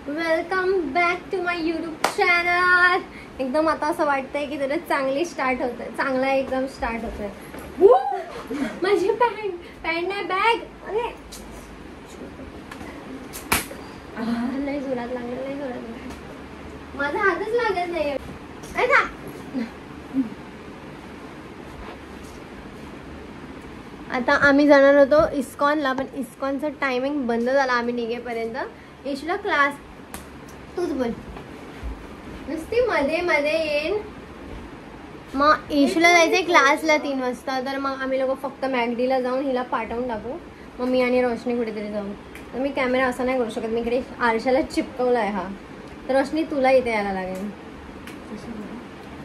Welcome back to my YouTube channel. एकदम आता असं वाटतंय की जरा चांगली स्टार्ट होतंय, चांगला एकदम स्टार्ट होतंय. माझी पॅन्ट नाही बॅग. अरे लय जोरात लागलं, लय जोरात लागलं. माझा हातच लागत नाही. आता आम्ही जाणार होतो इस्कॉनला, पण इस्कॉनचं टायमिंग बंद झाला आम्ही निघेपर्यंत. ईशूला क्लास, तूच बोल, नुसती मध्ये मध्ये येईन. मग ईशूला जायचंय क्लासला 3 वाजता, तर मग आम्ही लोक फक्त मॅगडीला जाऊन हिला पाठवून टाकू. मग मी आणि रोशनी कुठेतरी जाऊ. तर मी कॅमेरा असा नाही करू शकत, मी इकडे आरशाला चिपकवला आहे हा. तर रोशनी तुला इथे यायला लागेल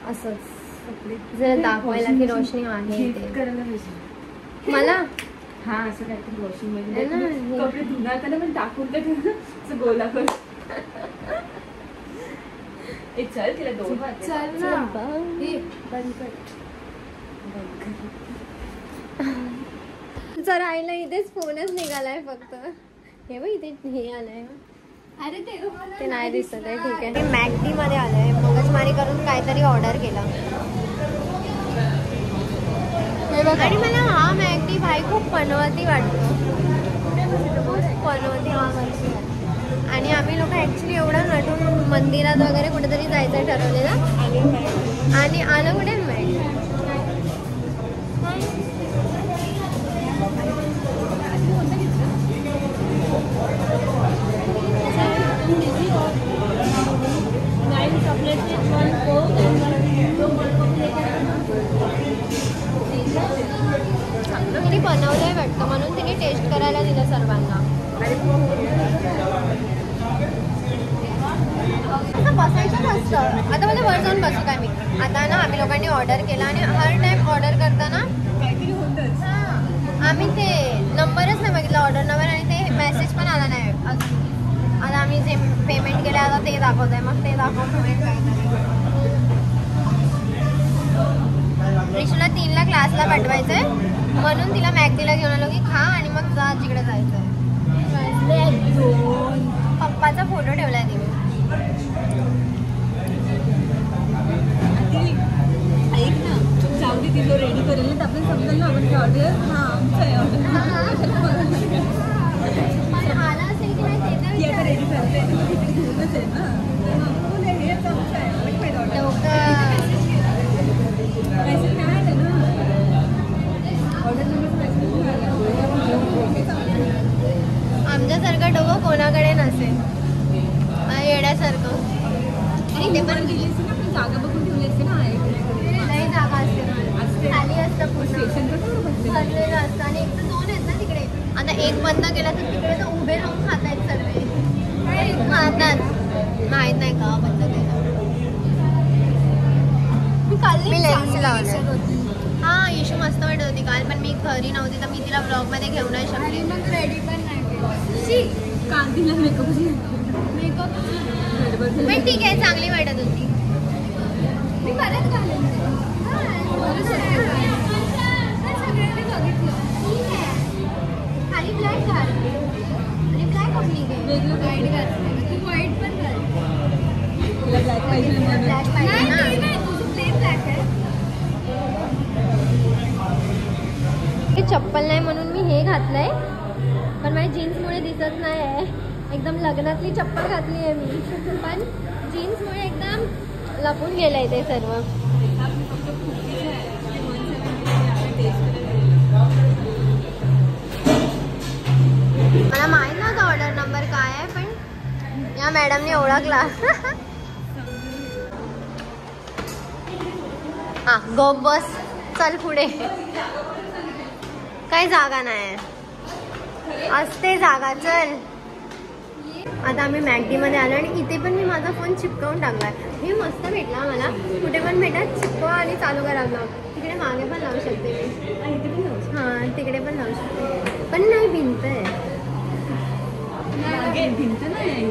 असंच जरा दाखवायला की रोशनी आहे इथे. मला हा असं काहीतरी वॉशिंग मध्ये कपडे धुणार पण टाकून तर गोलाकार. चल तिला 2 चल ना बंद कर. जरा आईला इथेच फोनच निघालाय फक्त. हे बघ इथे हे आलंय. अरे ते नाही दिसत आहे. ठीक आहे, मॅगडी मध्ये आलंय. मगजमारी करून काहीतरी ऑर्डर केला आणि मला हा मॅगडी भाई खूप पनवती वाटतो. खूप पनवती हा मॅगडी. आणि आम्ही लोक ऍक्च्युली एवढं नटून मंदिरात वगैरे कुठेतरी जायचं ठरवलेलं आणि आलं कुठे मॅगडी. तिने बनवलंय वाटतं, म्हणून तिने टेस्ट करायला दिलं सर्वांना. बसायचं नसतं. आता मला वर जाऊन बसू काय मी. आता ना आम्ही लोकांनी ऑर्डर केला आणि हर टाइम ऑर्डर करताना आम्ही ते नंबरच नाही बघितला, ऑर्डर नंबर, आणि ते मेसेज पण आला नाही अजून. आता आम्ही जे पेमेंट केलं आता ते दाखवत आहे. मग ते दाखवतो काहीतरी. ऋषूला 3ला क्लासला पाठवायचंय, म्हणून तिला मॅगडीला घेऊन आलो की खा आणि मग जा जिकडे जायचंय. पप्पाचा फोटो ठेवलाय तिने. ऐक ना, जाऊ दे तिला रेडी करेल तर आपण समजायला ना आपण ऑर्डर. हा आमचं आहे ऑर्डर. आला असेल की नाही ते ती आता रेडी करते आहे ना. आमच्यासारखं डोकं कोणाकडे नसेल, येड्यासारखं. आणि ते पण जागा बघून ठेवली असते ना. नाही जागा असते, खाली असतं पूर्ण भरलेलं असतं. आणि एक तर 2 आहेत ना तिकडे. आता एक बंद केला तर तिकडे तर उभे राहून खात आहेत सर्व. खातात, माहित नाही का बंद केलं. मी लेन्स लावले. हा इशू मस्त वाटत होती काल, पण मी घरी नव्हती तर मी तिला ब्लॉग मध्ये घेऊन नाही शकले. मग रेडी पण नाही केलं. कांतीला मेकअप पण ठीक आहे, चांगली वाटत होती. मी परत घालून खाली ब्लॅक घाल आणि ब्लॅक कुठली वेगळं वाईट घाल. तू वाईट पण घाल. तुला ब्लॅक पाहिजे म्हणून. ब्लॅक पाहिजे ना, तुझं प्लेन ब्लॅक आहे. हे चप्पल नाही म्हणून मी हे घातलंय, पण माझ्या जीन्समुळे दिसत नाही आहे. एकदम लग्नातली चप्पल घातली आहे मी, पण जीन्समुळे एकदम लपून गेलंय ते सर्व. मला माहित नव्हतं ऑर्डर नंबर काय आहे, पण या मॅडमने ओळखला. हा गो बस, चल पुढे. काही जागा नाही असते जागा, चल. आता आम्ही मॅगडी मध्ये आलो आणि इथे पण मी माझा फोन चिपकवून टाकलाय. हे मस्त भेटला मला. कुठे पण भेटत चिपकवा आणि चालू करा ब्लॉग. तिकडे मागे पण लावू शकते मी. हा तिकडे पण लावू शकते, पण नाही भिंत आहे. भिंत नाही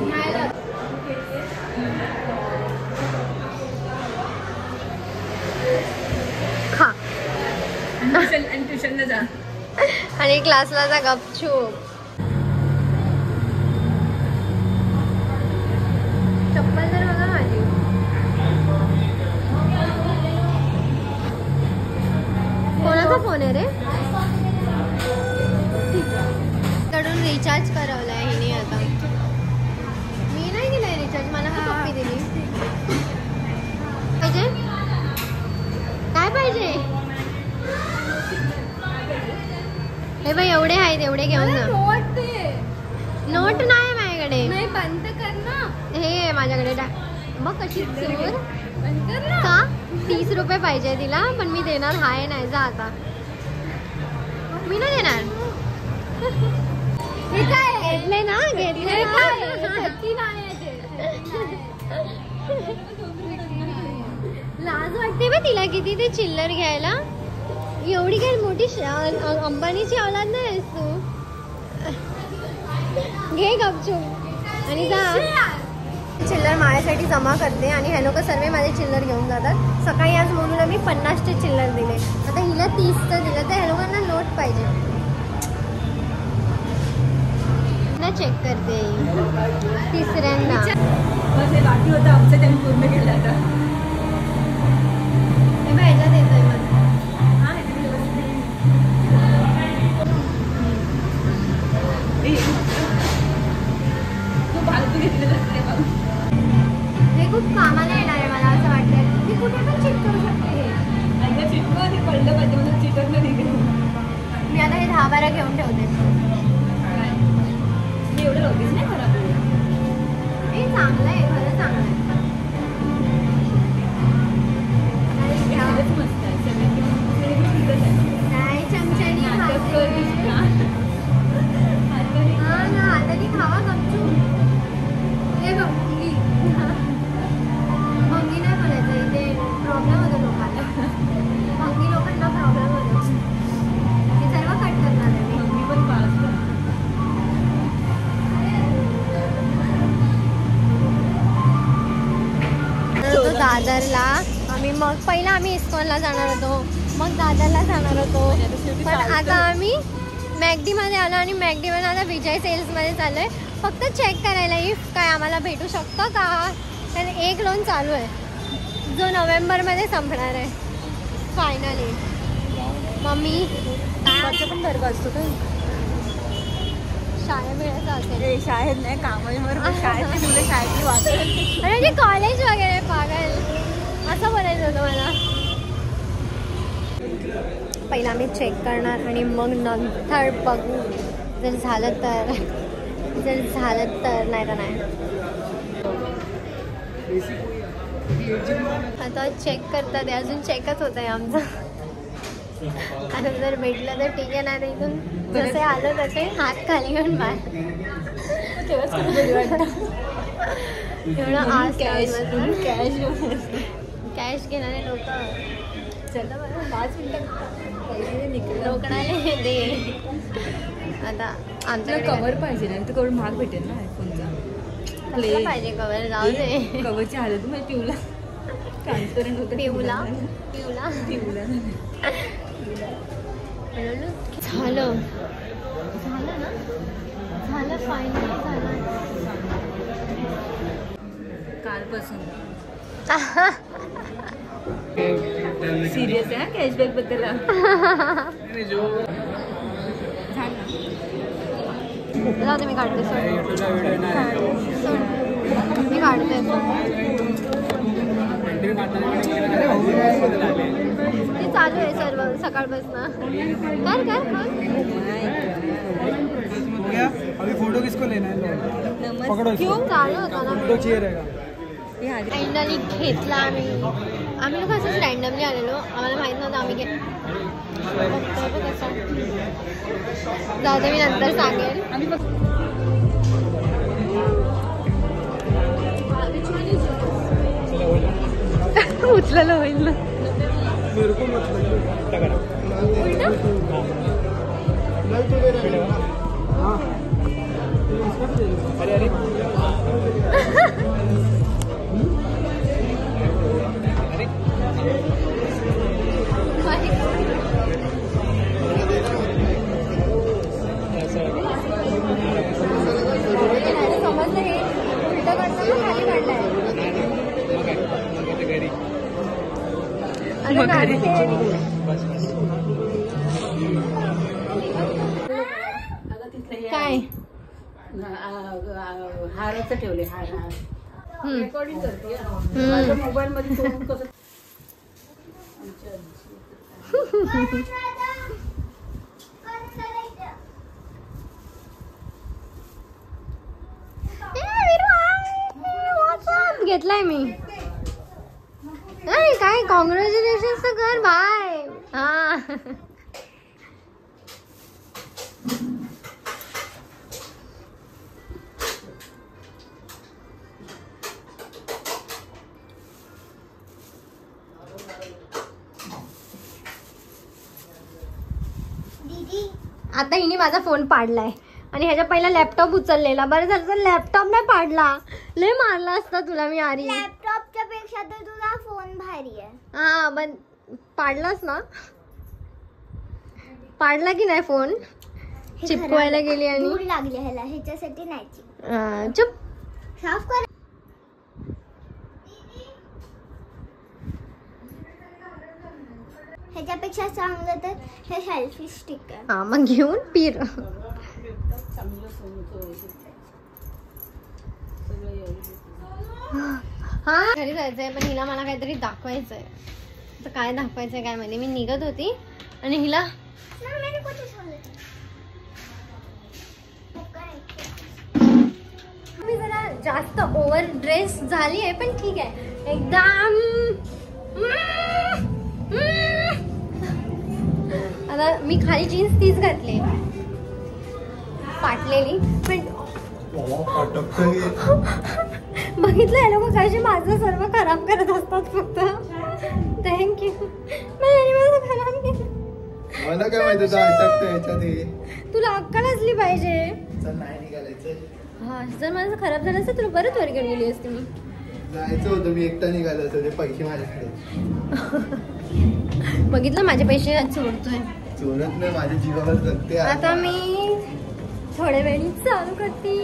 खा आणि ट्युशनला जा आणि क्लासला जा गपचूप. तेवढे घेऊन जा. नोट नाही माझ्याकडे. नाही बंद कर ना. हे माझ्याकडे बघ कशी चोर का. 30 रुपये पाहिजे तिला पण मी देणार हाय नाही. जा आता मी नाही देणार. हे काय घेतले ना घेतले लाज वाटते बा तिला किती ते चिल्लर घ्यायला. एवढी काही मोठी अंबानीची औलाद नाही तू. घे गपचूप आणि जा. चिल्लर माझ्यासाठी जमा करते आणि हे लोक सर्व माझे चिल्लर घेऊन जातात. सकाळी आज म्हणून मी 50चे चिल्लर दिले. आता हिला 30चं दिलं तर ह्या लोकांना नोट पाहिजे ना. चेक करते तिसऱ्यांदा. बाकी होतं आमचं त्यांनी पूर्ण केलं. आता ह्याच्यात येतोय मग. हे खूप कामाला येणार आहे मला असं वाटतंय. मी कुठे पण चेक करू शकते. हे चिटकं ते कळलं पाहिजे म्हणून चिटकलं नाही. मी आता हे 10-12 घेऊन ठेवते. मी एवढं लगेच नाही खराब. हे चांगलं आहे खरं चांगलं आहे. मस्त आहे. नाही चमच्यानी हा ना हाताने खावा गपचूप. हे भंगी भंगी नाही बोलायचं. इथे प्रॉब्लेम होतो लोकांना. भंगी लोकांना प्रॉब्लेम होतो. हे सर्व कट करणार आहे मी पण पास. तो दादरला आम्ही मग पहिला आम्ही इस्कॉनला जाणार होतो मग दादरला जाणार होतो. पण आता आम्ही मॅगडीमध्ये आलो आणि मॅगडीमध्ये आता विजय सेल्समध्ये चालू आहे. फक्त चेक करायला इफ काय आम्हाला भेटू शकतं का. तर एक लोन चालू आहे जो नोव्हेंबरमध्ये संपणार आहे फायनली. मम्मी पण गरबा असतो का शाळेत असेल. शाळेत नाही कामावर शाळेतली मुलं शाळेतली वाटत. म्हणजे कॉलेज वगैरे पागल असं बोलायचं होतं मला. पहिला आम्ही चेक करणार आणि मग नंतर बघू. जर झालं तर नाही तर नाही. आता चेक करतात. अजून चेकच होत आहे आमचं. आता जर भेटलं तर ठीक आहे. नाही तर इथून जसे आलं तसे हात खाली घेऊन बाहेर. एवढं आज कॅश घेणारे लोक 5 मिनिटं रोकणारे दे. आता आमच्याकडे कवर पाहिजे ना. तर कवर महाग भेटेल ना आयफोनचा. पाहिजे कवर. जाऊ दे. कवरची हालत माहिती पिवला ट्रान्सपरंट होतं. पिवला झालं ना. झालं फायनली झालं. कालपासून सिरियस आहे कॅशबॅक बद्दल. जाऊ दे मी काढते. मी काढते. ते चालू आहे सर्व सकाळपासून. अभी फोटो किसको लेना है. पकड़ो क्यों चालू होता ना. फोटो चाहिए रहेगा. फायनली घेतला आम्ही लोक असंच रँडमली आलेलो. आम्हाला माहित नव्हतं आम्ही कसं. जाऊ दे मी नंतर सांगेल. उचलेलं होईल ना. समजलं हे उलट काढताना खाली काढलाय. काय हाराचं ठेवले. रेकॉर्डिंग करते मोबाईल मध्ये सोडून कसं. घेतलाय मी. नाही काय कॉंग्रॅच्युलेशन तर कर बाय. हा आता हिने माझा फोन पाडलाय आणि ह्याच्या पहिला लॅपटॉप उचललेला. बरं झालं तर लॅपटॉप नाही पाडला. लय मारला असता तुला मी आरी. लॅपटॉपच्या पेक्षा तर तुझा फोन भारी आहे. हा पण पाडलास ना. पाडला की नाही फोन. चिपकवायला गेली आणि धूळ लागली ह्याला. ह्याच्यासाठी नाही. चुप. साफ कर. ह्याच्यापेक्षा चांगलं तर हे सेल्फी स्टिक आहे. हा मग घेऊन फिर. हा घरी जायचंय पण हिला मला काहीतरी दाखवायचंय. तर काय दाखवायचंय काय म्हणजे मी निघत होती आणि हिला मी जरा जास्त ओव्हर ड्रेस झाली आहे पण ठीक आहे एकदम. आता मी खाली जीन्स तीच घातली फाटलेली पण बघितलं या लोक कशी माझं सर्व खराब करत असतात फक्त. थँक्यू. माझं खराब केलं. मला काय माहिती ह्याच्यात. तुला अक्कल असली पाहिजे. नाही निघालायचं. हा जर माझं खराब झालं असतं तुला परत वर घेऊन गेली असते मी. जायचं होतं मी एकटा निघालो असं. ते पैसे माझ्याकडे. बघितलं माझे पैसे चोरतोय. चोरत नाही माझ्या जीवावर जगते. आता मी थोड्या वेळी चालू करते.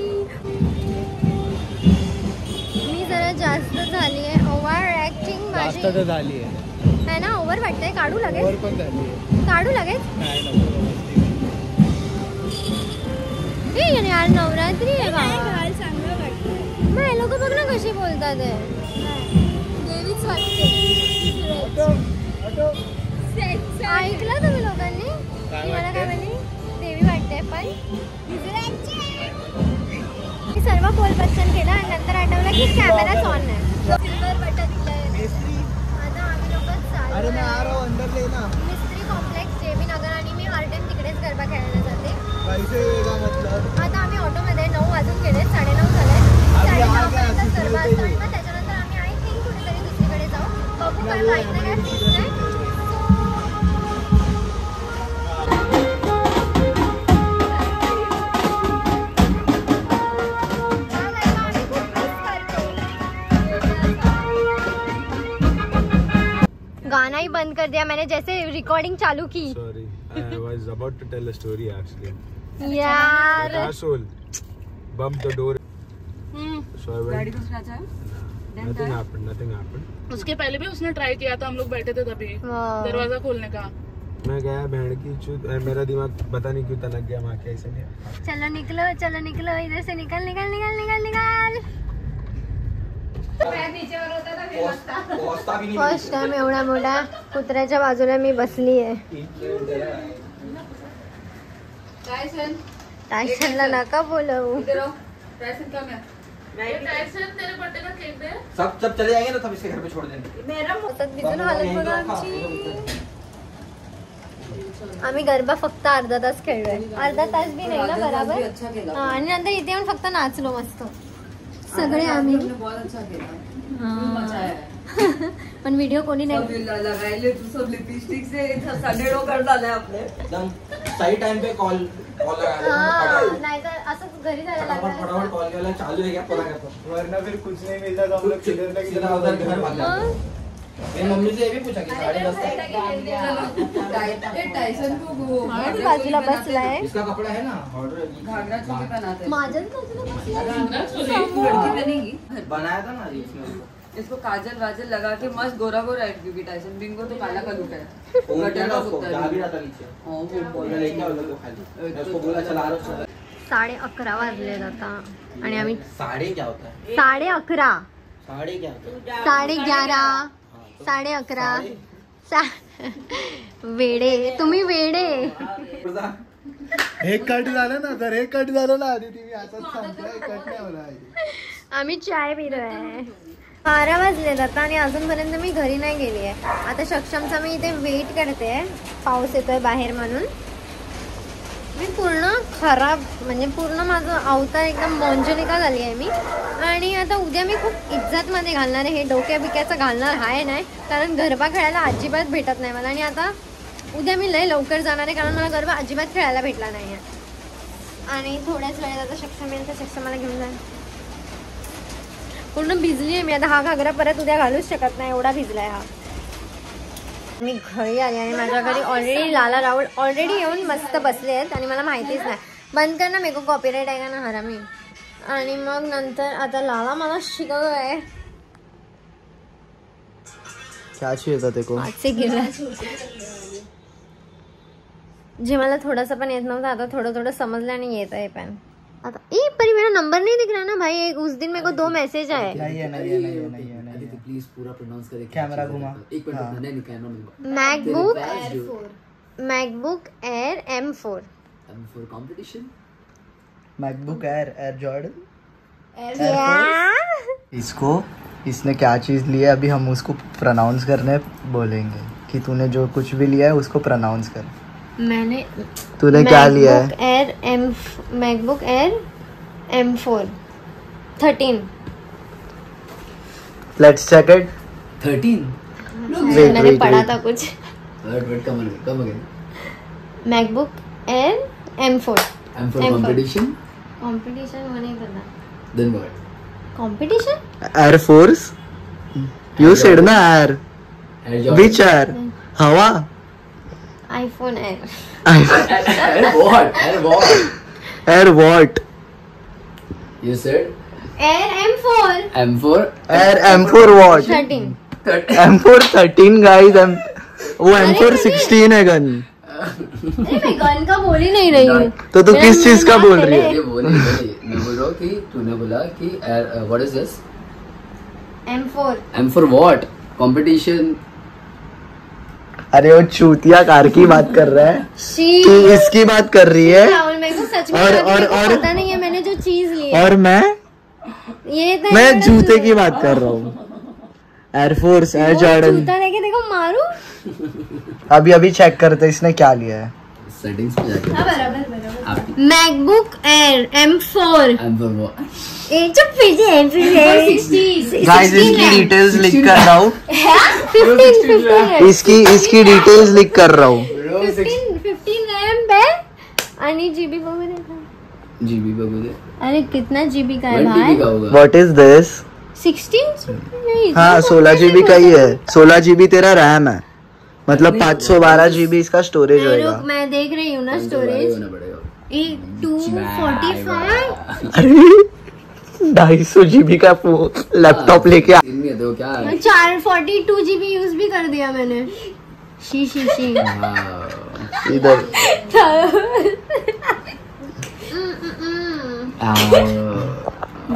मी जरा जास्त झाली आहे. ओव्हर ऍक्टिंग माझी जास्त तर झाली आहे ना. ओव्हर वाटतंय. काढू लगेच. पण झाली काढू लगेच. नाही ए यार नवरात्री आहे बाबा. चांगलं वाटतं. मग हे लोक बघ ना कशी बोलतात. देवीच वाटते. ऐकलं तुम्ही लोकांनी. मला काय म्हणली देवी वाटते पण मी सर्व कोलपच्चन केलं आणि नंतर आठवलं की कॅमेराच ऑन नाही. सिल्वर बटन दिलंय. आता आम्ही लोक अरे मैं आ रहा हूं अंदर लेना. मिस्त्री कॉम्प्लेक्स जेबी नगर आणि मी हर टाइम तिकडेच गरबा खेळायला जाते. कैसे होगा मतलब. आता आम्ही ऑटोमध्ये 9 वाजून गेले. 9:30 झाले. 9:30 पर्यंत गरबा असतो आणि मग त्याच्यानंतर आम्ही आय थिंक कुठेतरी दुसरीकडे जाऊ. बघू काय माहित नाही काय फिक्स नाही. गाना ही बंद कर दिया मैंने जैसे रिकॉर्डिंग चालू की. Sorry, I was about to tell a story actually. यार That asshole bumped the door. So I went. Nothing happened. उसके पहले भी उसने ट्राई किया था. हम लोग बैठे थे तभी दरवाजा खोलने का. मैं गया बहन की चूत. मेरा दिमाग पता नहीं क्यों तनक गया वहाँ के. ऐसे नहीं. चलो निकलो इधर से. निकल. फर्स्ट टाइम एवढ्या मोठ्या कुत्र्याच्या बाजूला मी बसली आहे. टायसनला नका बोलवू. सब चले जाएंगे ना तब इसके घर पे छोड़ देंगे. बिजून हालत बघा आमची. आम्ही गरबा फक्त अर्धा तास खेळलोय. अर्धा तास बी नाही ना बराबर. आणि नंतर इथे येऊन फक्त नाचलो मस्त सगळे आम्ही. पण व्हिडिओ कोणी नाही. एकदम सही टाइम पे कॉल लगाया. नाही तर असंच घरी जायला फटाफट लागलं. कॉल केला चालू है क्या पता क्या. वरना फिर कुछ नहीं मिलता तो हम लोग किधर ना किधर उधर घर भाग जाते. मेरी मम्मी से ये भी पूछा कि 10:30 माझ्याच बाजूला बसलाय. इसका कपड़ा है ना ऑर्डर माझ्याच बाजूला बनाया था ना इसमें. इसको काजल वाजल लगा के मस्त गोरा है क्योंकि टाइसन बिंगो तो काला का लुक है. जा भी रहा था नीचे. लेके आओ लोगों को खाली. उसको बोला चला आ रहा. 11:30 वाजले आता आणि आम्ही साढ़े क्या होता है. 11:30. साढ़े क्या होता है. 11:30. 11:30. वेडे तुम्ही वेडे. हे कट झालं ना. तर हे कट झालं ना आधी. तुम्ही आता सांगताय कट नाही होला. आम्ही चाय पिलोय. 12 वाजलेत आता आणि अजूनपर्यंत मी घरी नाही गेली आहे. आता सक्षमचा मी इथे वेट करते, पाऊस येतोय बाहेर म्हणून. मी पूर्ण खराब म्हणजे पूर्ण माझं अवतार एकदम मोंजलिका झाली आहे मी. आणि आता उद्या मी खूप इज्जतमध्ये घालणार आहे. हे डोक्या बिक्याचं घालणार आहे नाही, कारण गरबा खेळायला अजिबात भेटत नाही मला. आणि आता उद्या मी लय लवकर जाणार आहे, कारण मला गरबा अजिबात खेळायला भेटला नाही आहे. आणि थोड्याच वेळेत आता सक्षम येईल तर सक्षम मला घेऊन जाईल. पूर्ण भिजली आहे मी आता. हा घागरा परत उद्या घालूच शकत नाही, एवढा भिजलाय हा. मी घरी आले आणि माझ्या घरी ऑलरेडी लाला राहुल ऑलरेडी येऊन मस्त बसले आहेत आणि मला माहितीच नाही. बंद कर ना, मेको कॉपीराइट आहे का ना हरामी. आणि मग नंतर आता लाला मला शिकवतोय. क्या चाहिए था तेको? आजचे गिरला जे मला थोडासा पण येत नव्हतं, आता थोडं थोडं समजलं आणि येत आहे पण. आता पर मेरा नंबर नहीं दिख रहा ना भाई. एक उस दिन मेरे को 2 मैसेज आए. नहीं है। प्लीज पूरा प्रोनाउंस करे. कैमरा घुमा. एक मिनट. नहीं कैमरा में. MacBook Air M4. M4 competition. MacBook air Jordan. क्या? इसने क्या चीज ली है अभी हम उसको प्रोनाउंस करने बोलेंगे कि तूने जो कुछ भी लिया है उसको प्रोनाउंस कर. तूने क्या लिया है? MacBook Air M4 13. Let's check it. 13. मैंने पढ़ा था कुछ. Wait come again. MacBook Air M4 competition. Competition वो नहीं करना. Then what? Competition air force. You said ना एयर. Which air? हवा. IPhone Air. Air what? You said air M4. M4. Air M4 what? 13. M4 13 guys. वो M4 16 है gun. अरे मैं gun का बोल ही नहीं रही हूँ. तो तू किस चीज का बोल रही है? ये बोली मैं बोल रहा हूँ कि तूने बोला कि what is this? M4. M4 what? Competition. अरे वो चूतिया कार की बात कर रहा है. तू इसकी बात कर रही है. राहुल मेरे को सच में और पता नहीं है मैंने जो चीज ली है. और मैं ये जूते की बात कर रहा हूँ. Air force air Jordan. जूता लेके देखो मारू. अभी चेक करते इसने क्या लिया है. सेटिंग्स पे जाके. बराबर. MacBook Air M4. M4 चुप फिर M4 गाइस इसकी डिटेल्स लिख कर रहा हूँ. 15 इसकी डिटेल्स लिख कर रहा हूँ. 15 रैम है आणि जीबी वगैरह का. जीबी बघू दे. अरे कितना जीबी का है 1 भाई? TB का होगा. What is this? 16 नहीं. हाँ 16 GB का ही है. 16 GB तेरा रैम है, मतलब 512 GB इसका स्टोरेज होगा. मैं देख रही हूँ ना स्टोरेज. होना पड़ेगा. 245. अरे 250 GB का लैपटॉप लेके आ. इनमें तो क्या है? 442 GB यूज भी कर दिया मैंने. शी इधर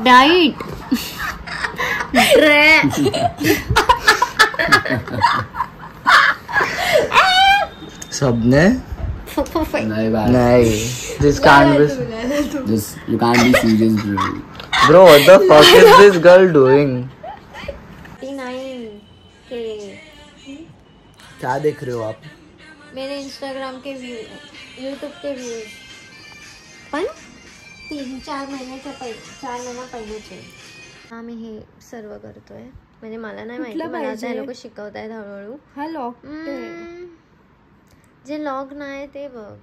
डाइट सबने नहीं बात. नहीं. This can't be. Just you can't be serious, bro. Bro, what the fuck is this girl doing? 39K. क्या देख रहे हो आप? मेरे इंस्टाग्राम के व्यू, यूट्यूब के व्ह्यूज पण 3-4 महिन्याच्या 4 महिना पहिलेचे. आम्ही हे सर्व करतोय म्हणजे मला नाही माहिती, मला आता हे लोक शिकवतायत हळूहळू. हा लॉक जे लॉग नाही ते बघ.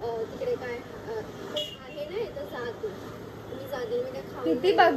तिकडे काय आहे ना इथं जादू. मी जादू किती बघ